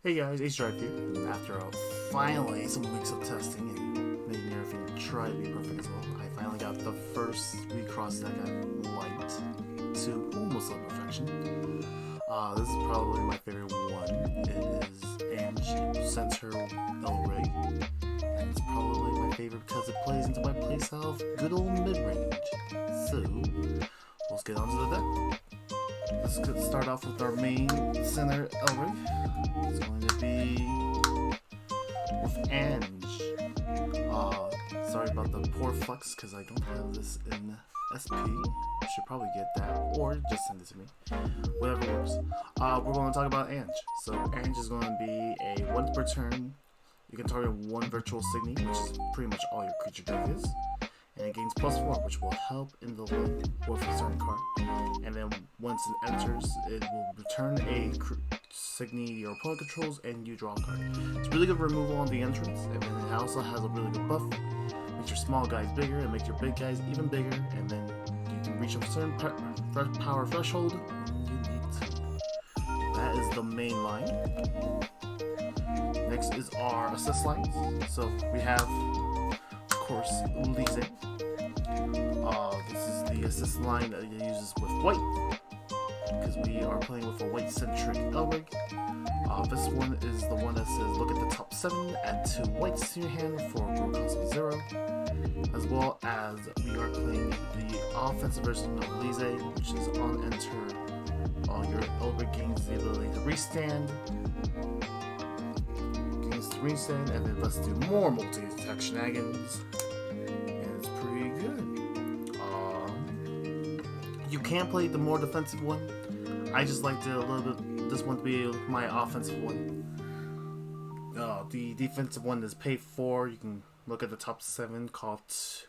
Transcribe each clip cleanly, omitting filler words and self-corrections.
Hey guys, Ace Drive here. And after finally some weeks of testing and making everything try to be perfect as well, I finally got the first WIXOSS deck I liked to almost like perfection. This is probably my favorite one. It is Ange, Center LRIG, and it's probably my favorite because it plays into my playstyle of good old mid-range. So, let's get on to the deck. Let's start off with our main center LRIG. It's going to be with Ange. Sorry about the poor flex because I don't have this in SP. Should probably get that or just send it to me. Whatever works. We're going to talk about Ange. So Ange is going to be a once per turn. You can target one virtual Signy, which is pretty much all your creature deck is. And it gains +4, which will help in the late or for a certain card. And then once it enters, it will return a Signy your opponent controls, and you draw a card. It's really good removal on the entrance, and then it also has a really good buff. Makes your small guys bigger, and makes your big guys even bigger, and then you can reach a certain power threshold when you need to. That is the main line. Next is our assist lines. So we have, of course, LRIG. This is the assist line that it uses with white, because we are playing with a white-centric LRIG. This one is the one that says look at the top 7, add 2 whites to your hand for a grow cost of 0. As well as we are playing the offensive version of LRIG, which is on enter. Your LRIG gains the ability to restand. And then let's do more multi-attack shenanigans. And it's pretty good. You can play the more defensive one. I just liked it a little bit, this one to be my offensive one. The defensive one is pay 4. You can look at the top 7 called 2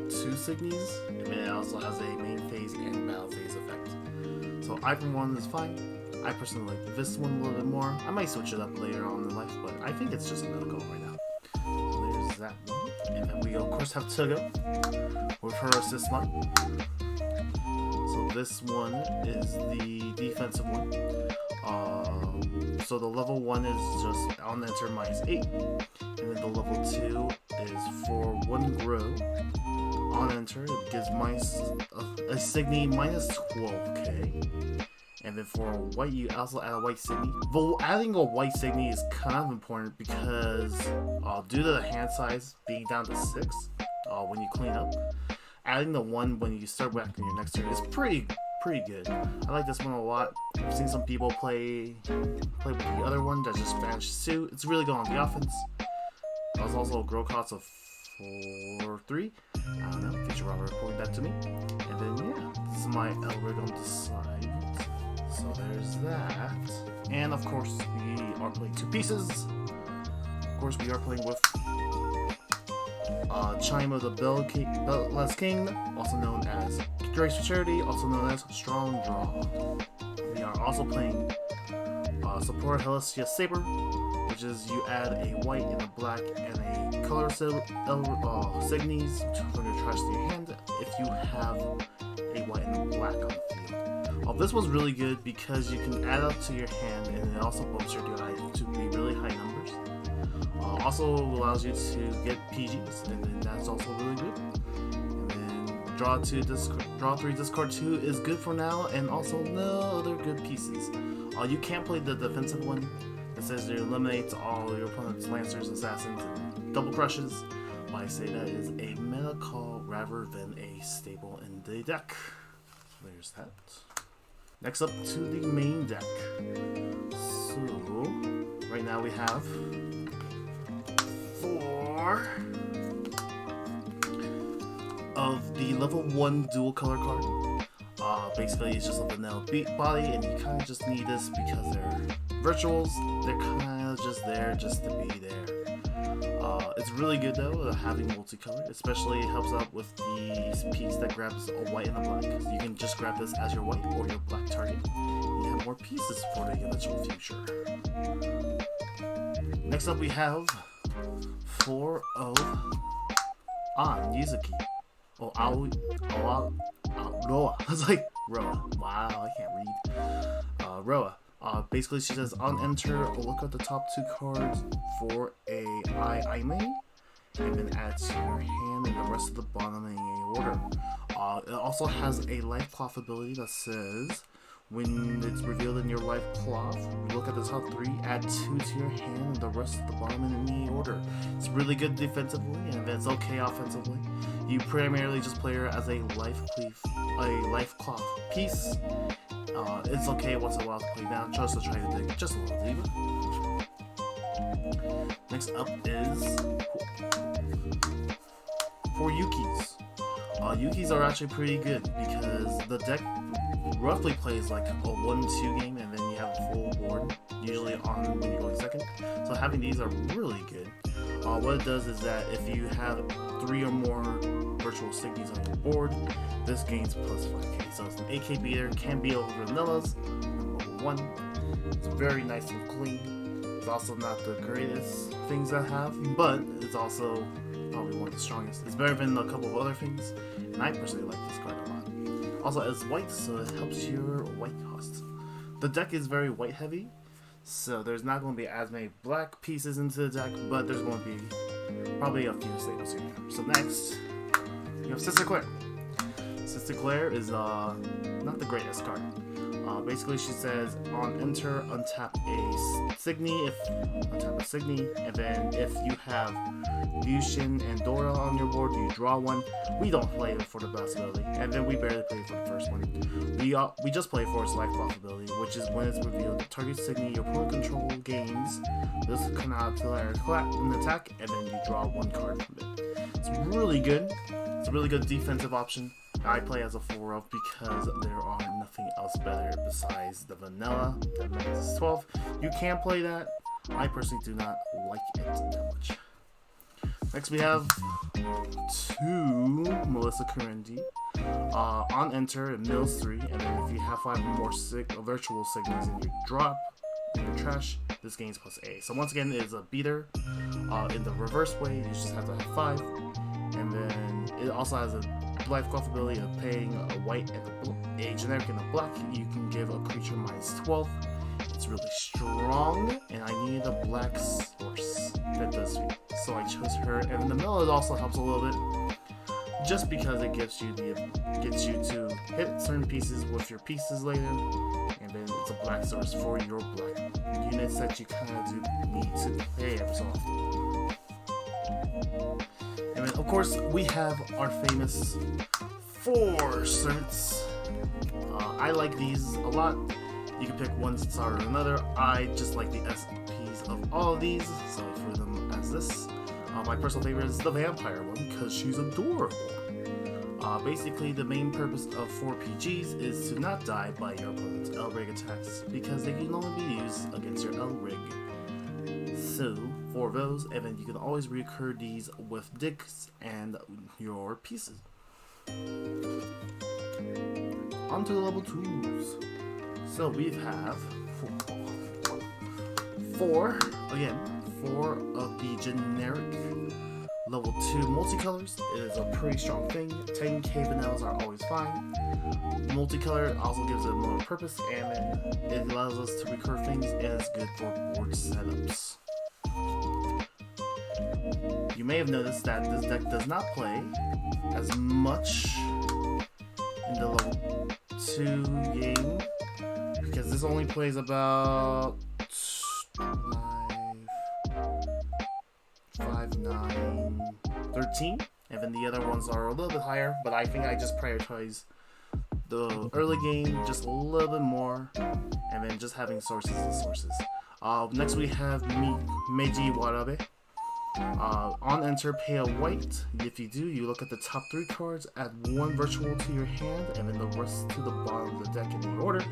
Signies. And then it also has a main phase and battle phase effect. So either one is fine. I personally like this one a little bit more. I might switch it up later on in life, but I think it's just another goal right now. So there's that one. And then we of course have Tuga with her assist line. So this one is the defensive one. So the level 1 is just on enter -8. And then the level 2 is for 1 grow. On enter, it gives a Signy -12k. And then for a white, you also add a white Signy. Though adding a white Signy is kind of important because due to the hand size being down to 6 when you clean up, adding the 1 when you start whacking your next turn is pretty good. I like this one a lot. I've seen some people play with the other one that just vanishes too. It's really good on the offense. There's also a grow cost of 4/3. I don't know, Future Robert reporting that to me. And then yeah, this is my LRIG on the side. So there's that. And of course, we are playing 2 pieces. Of course, we are playing with Chime of the Beltless King, also known as Drake's for Charity, also known as Strong Draw. We are also playing Support Hellicia Saber, which is you add a white and a black and a color Signies from your trash to your hand if you have a white and a black on the field. This one's really good because you can add up to your hand and it also bumps your DI to be really high numbers. Also allows you to get PGs, and then that's also really good. And then draw 3, discard 2 is good for now, and also no other good pieces. You can't play the defensive one that says it eliminates all your opponent's lancers, assassins, and double crushes. I say that is a meta call rather than a staple in the deck. So there's that. Next up to the main deck. So right now we have 4 of the level 1 dual color card. Basically it's just a vanilla beat body, and you kind of just need this because they're virtuals. They're kind of just there just to be there. It's really good though having multicolor, especially helps out with the piece that grabs a white and a black. So you can just grab this as your white or your black target. You have more pieces for the eventual future. Next up we have 4 of Yuki. Roa. I was like, Roa. Wow, I can't read. Roa. Basically, she says on enter, look at the top 2 cards for a Aime, and then add to your hand and the rest of the bottom in a order. It also has a life cloth ability that says when it's revealed in your life cloth, look at the top 3, add 2 to your hand and the rest of the bottom in any order. It's really good defensively and it's okay offensively. You primarily just play her as a life cloth piece. It's okay once in a while to play down, just to try to dig just a little deeper. Next up is for Yukis. Yukis are actually pretty good because the deck roughly plays like a 1-2 game and then you have a full board, usually on when you go second. So having these are really good. What it does is that if you have 3 or more virtual signies on your board, this gains plus 5k. So it's an 8k beater, can be over vanillas, level 1. It's very nice and clean. It's also not the greatest things I have, but it's also probably one of the strongest. It's better than a couple of other things, and I personally like this card a lot. Also, it's white, so it helps your white cost. The deck is very white heavy, so there's not going to be as many black pieces into the deck, but there's going to be probably a few staples here. So next, you have Sister Claire. Sister Claire is not the greatest card. Basically, she says on enter, untap a Signy, and then if you have Yushin and Dora on your board, you draw one. We don't play it for the best ability, and then we barely play it for the first one. We just play for its life cloth ability, which is when it's revealed, target Signy your opponent control gains. This cannot declare an attack, and then you draw 1 card from it. It's really good. It's a really good defensive option. I play as a 4-of because there are nothing else better besides the vanilla that makes 12. You can play that. I personally do not like it that much. Next we have 2 Melissa Kurendi. On enter, it mills 3, and then if you have 5 or more virtual signals in your drop, in your trash, this gains plus A. So once again, it is a beater. In the reverse way, you just have to have 5. And then it also has a life cloth ability of paying a white and a generic and a black. You can give a creature minus 12. It's really strong, and I needed a black source that does it. So I chose her, and the mill it also helps a little bit, just because it gets you to hit certain pieces with your pieces later, and then it's a black source for your black units that you kind of do need to play every so often. And then, of course, we have our famous 4 servants. I like these a lot. You can pick one star or another. I just like the SPs of all of these, so I threw them as this. My personal favorite is the vampire one because she's adorable. Basically, the main purpose of 4 PGs is to not die by your opponent's LRIG attacks because they can only be used against your LRIG. So, 4 of those, and then you can always recur these with dicks and your pieces. On to the level 2s. So we have 4 of the generic level 2 multicolors. It is a pretty strong thing. 10k vanillas are always fine. Multicolor also gives it more purpose, and then it allows us to recur things, and it's good for board setups. You may have noticed that this deck does not play as much in the level 2 game, because this only plays about 5, 9, 13, and then the other ones are a little bit higher, but I think I just prioritize the early game just a little bit more, and then just having sources and sources. Next we have Meiji Warabe. On enter, pay a white. If you do, you look at the top 3 cards, add 1 virtual to your hand, and then the rest to the bottom of the deck in the order.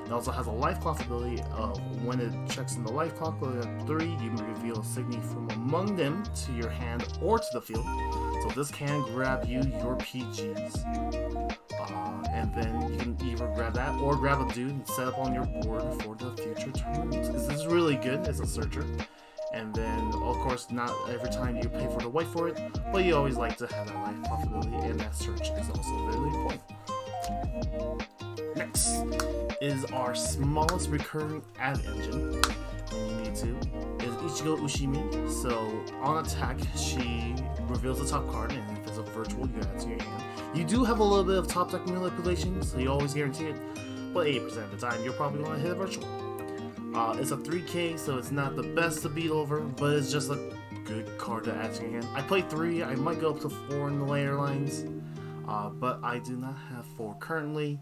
It also has a life cloth ability of when it checks in the life cloth, look at 3, you may reveal a Signy from among them to your hand or to the field. So this can grab you your PGs. And then you can either grab that or grab a dude and set up on your board for the future turns. This is really good as a searcher. And then, of course, not every time you pay for the white for it, but you always like to have that life possibility, and that search is also very important. Next is our smallest recurring ad engine, when you need to, is Ichigo Ushimi. So on attack, she reveals the top card, and if it's a virtual, you add to your hand. You do have a little bit of top deck manipulation, so you always guarantee it, but 80% of the time, you're probably going to hit a virtual. It's a 3K, so it's not the best to beat over, but it's just a good card to add to your hand. I play 3, I might go up to 4 in the later lines, but I do not have 4 currently,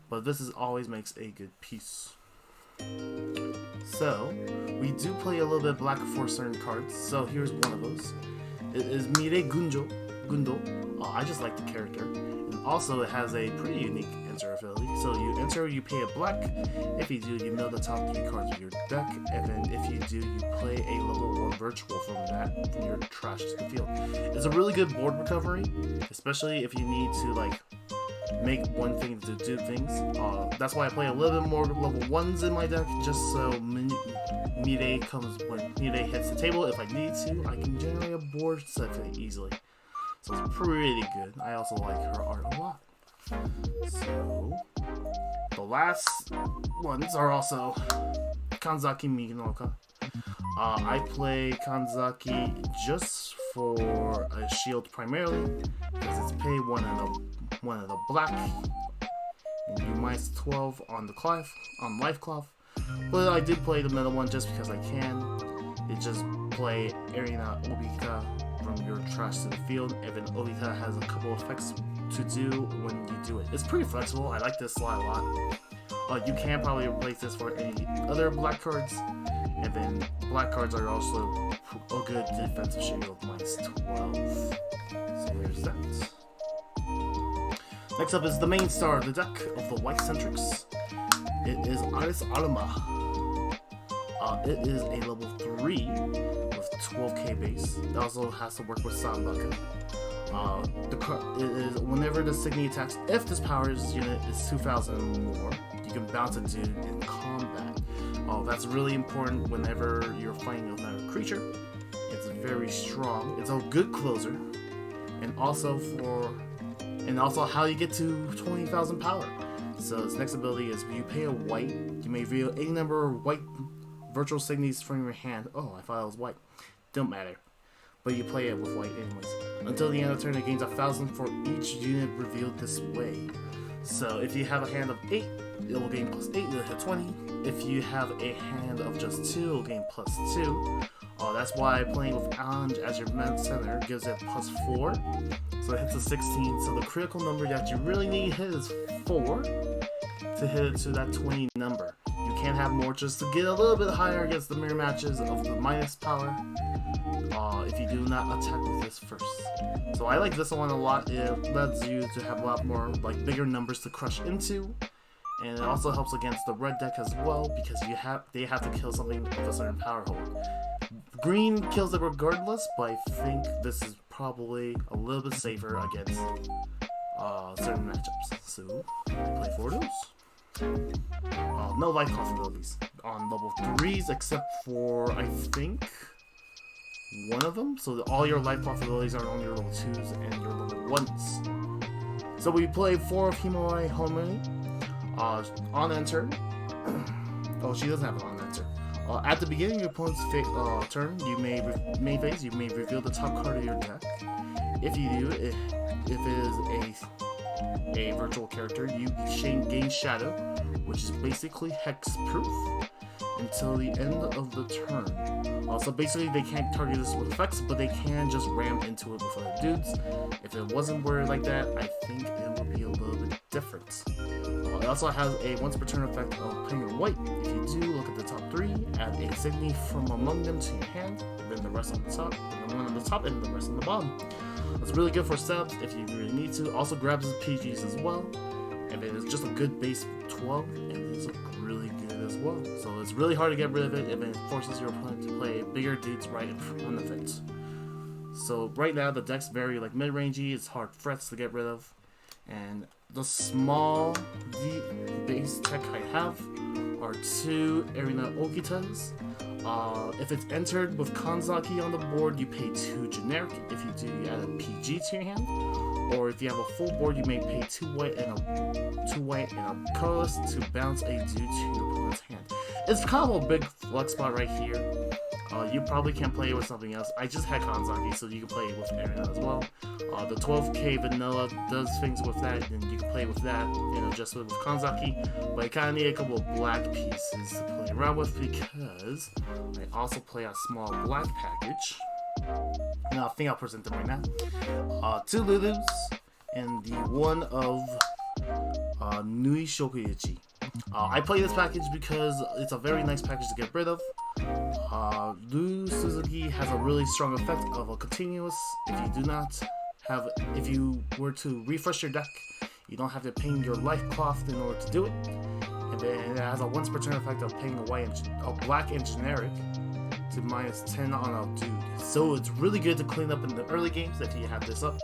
but this always makes a good piece. So, we do play a little bit black for certain cards, so here's one of those. It is Mire Gundo. I just like the character. And also, it has a pretty unique enter ability. So, you enter, you pay a black. If you do, you mill the top 3 cards of your deck. And then if you do, you play a level 1 virtual from your trash to the field. It's a really good board recovery, especially if you need to, like, make one thing to do things. That's why I play a little bit more level 1s in my deck, just so Mire comes when Mire hits the table. If I need to, I can generate a board set easily. So it's pretty good. I also like her art a lot. So the last ones are also Kanzaki Miginoka. I play Kanzaki just for a shield primarily, because it's pay one of the black, and you minus 12 on the life cloth. But I did play the middle one just because I can. It just play Arena Obika from your trash to the field, and then Obika has a couple effects to do when you do it. It's pretty flexible. I like this slot a lot. You can probably replace this for any other black cards, and then black cards are also a good defensive shield minus 12. So there's that. Next up is the main star of the deck of the White Centrics. It is Aris Aruma. It is a level 3 with 12k base. It also has to work with Sanbaka. It is whenever the Signy attacks, if this power's unit is 2,000 or more, you can bounce a dude in combat. That's really important whenever you're fighting another creature. It's very strong. It's a good closer, and also how you get to 20,000 power. So its next ability is you pay a white. You may reveal any number of white virtual signies from your hand. Oh, I thought it was white. Don't matter. But you play it with white anyways. Until the end of the turn, it gains 1,000 for each unit revealed this way. So if you have a hand of 8, it will gain plus 8, it'll hit 20. If you have a hand of just 2, it'll gain plus 2. That's why playing with Ange as your center gives it plus 4. So it hits a 16. So the critical number that you really need to hit is 4 to hit it to that 20 number. You can have more just to get a little bit higher against the mirror matches of the minus power. If you do not attack with this first. So I like this one a lot. It lets you to have a lot more bigger numbers to crush into. And it also helps against the red deck as well, because they have to kill something of a certain power hold. Green kills it regardless, but I think this is probably a little bit safer against certain matchups. So play 4 of those. No life cost abilities on level 3s except for I think one of them. So all your life possibilities are on your level 2s and your level 1s. So we play 4 of Himawari Homei. On enter. Oh, she doesn't have an on enter. At the beginning of your opponent's turn, you may reveal the top card of your deck. If you do, if it is a virtual character, you gain Shadow, which is basically hex proof until the end of the turn. So basically they can't target this with effects, but they can just ram into it with other dudes. If it wasn't worded like that, I think it would be a little bit different. It also has a once per turn effect of playing a white. If you do, look at the top 3, add a signy from among them to your hand, and then the rest on the top, and then one on the top, and the rest on the bottom. It's really good for setups if you really need to. Also grabs PGs as well, and then it's just a good base 12, and it's really good as well. So it's really hard to get rid of it, and it forces your opponent to play bigger dudes right in front of it. So right now the deck's very mid-rangey. It's hard threats to get rid of, and the small base tech I have are 2 Arena Okitas. If it's entered with Kanzaki on the board, you pay 2 generic. If you do, you add a PG to your hand. Or if you have a full board, you may pay 2 white and a colorless to bounce a due to your opponent's hand. It's kind of a big flex spot right here. You probably can't play it with something else. I just had Kanzaki, so you can play it with Aaron as well. The 12K vanilla does things with that, and you can play with that and adjust it with Kanzaki. But I kind of need a couple of black pieces to play around with because I also play a small black package. And I think I'll present them right now. 2 Lulus and the one of NIJISANJI. I play this package because it's a very nice package to get rid of. Lou Suzuki has a really strong effect of a continuous. If you were to refresh your deck, you don't have to pay your life cloth in order to do it. And then it has a once per turn effect of paying a black and generic to minus 10 on a dude. So it's really good to clean up in the early games if you have this up.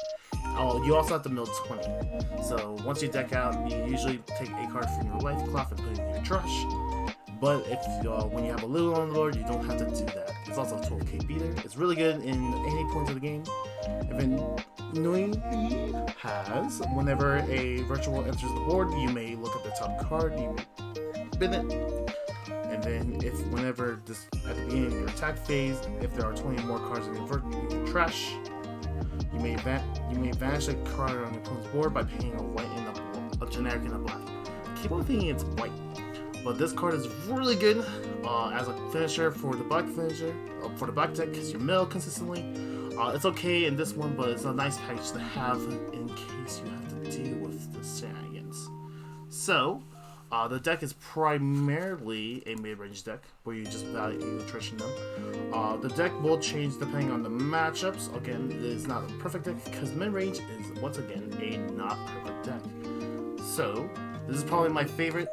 You also have to mill 20. So once you deck out, you usually take a card from your life cloth and put it in your trash. But if when you have a Lulu on the board, you don't have to do that. It's also a 12K beater. It's really good in any points of the game. And then Nui has, whenever a virtual enters the board, you may look at the top card, you may spin it. And then whenever at the beginning of your attack phase, if there are 20 more cards in your trash, you may vanish a card on your opponent's board by paying a white and a generic and a black. I keep on thinking it's white. But this card is really good as a finisher for the black deck because you mill consistently. It's okay in this one, but it's a nice package to have in case you have to deal with the shenanigans. So, the deck is primarily a mid-range deck where you just value attrition them. The deck will change depending on the matchups. Again, it is not a perfect deck because mid-range is once again a not perfect deck. So, this is probably my favorite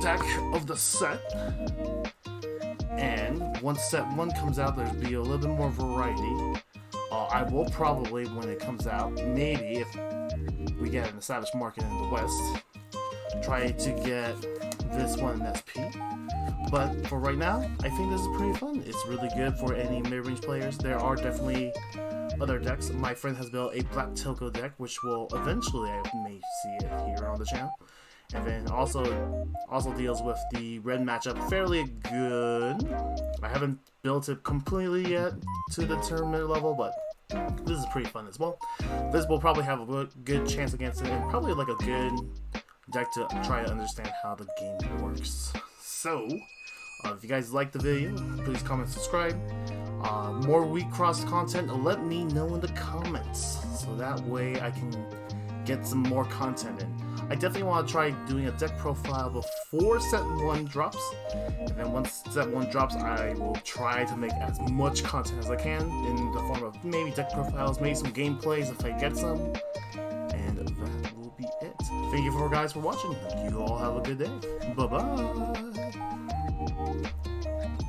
deck of the set, and once set 1 comes out, there'll be a little bit more variety. I will probably, when it comes out, maybe if we get an established market in the West, try to get this one in SP. But for right now, I think this is pretty fun. It's really good for any mid-range players. There are definitely other decks. My friend has built a Black Tilko deck, which will eventually, I may see it here on the channel. And then also deals with the red matchup fairly good. I haven't built it completely yet to the tournament level, but this is pretty fun as well. This will probably have a good chance against it, and probably like a good deck to try to understand how the game works. So, if you guys liked the video, please comment, subscribe. More WIXOSS content, let me know in the comments, so that way I can get some more content in. I definitely want to try doing a deck profile before set 1 drops, and then once set 1 drops, I will try to make as much content as I can in the form of maybe deck profiles, maybe some gameplays if I get some, and that will be it. Thank you guys for watching. You all have a good day. Bye bye.